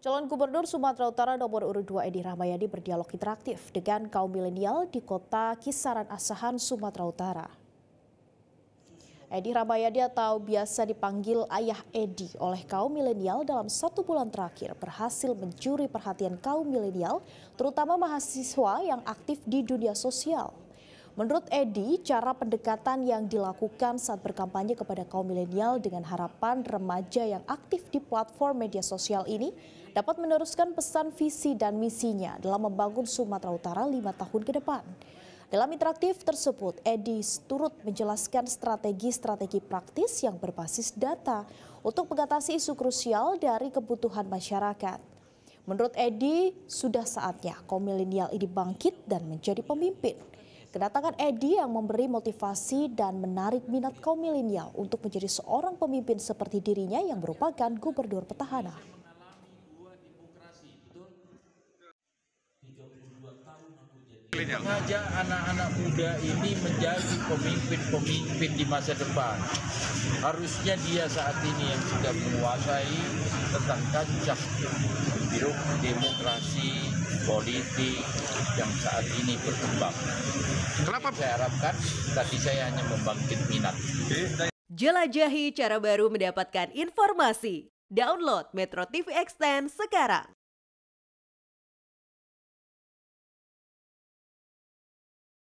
Calon Gubernur Sumatera Utara nomor urut 2 Edi Rahmayadi berdialog interaktif dengan kaum milenial di kota Kisaran Asahan, Sumatera Utara. Edi Rahmayadi atau biasa dipanggil Ayah Edi oleh kaum milenial dalam 1 bulan terakhir berhasil mencuri perhatian kaum milenial, terutama mahasiswa yang aktif di dunia sosial. Menurut Edi, cara pendekatan yang dilakukan saat berkampanye kepada kaum milenial dengan harapan remaja yang aktif di platform media sosial ini dapat meneruskan pesan visi dan misinya dalam membangun Sumatera Utara 5 tahun ke depan. Dalam interaktif tersebut, Edi turut menjelaskan strategi-strategi praktis yang berbasis data untuk mengatasi isu krusial dari kebutuhan masyarakat. Menurut Edi, sudah saatnya kaum milenial ini bangkit dan menjadi pemimpin. Kedatangan Edi yang memberi motivasi dan menarik minat kaum milenial untuk menjadi seorang pemimpin seperti dirinya yang merupakan gubernur petahana. Mengajak anak-anak muda ini menjadi pemimpin-pemimpin di masa depan. Harusnya dia saat ini yang sudah menguasai tentang kancah demokrasi politik yang saat ini berkembang. Kenapa? Saya harapkan tadi saya hanya membangkit minat. Jelajahi cara baru mendapatkan informasi. Download Metro TV Extend sekarang.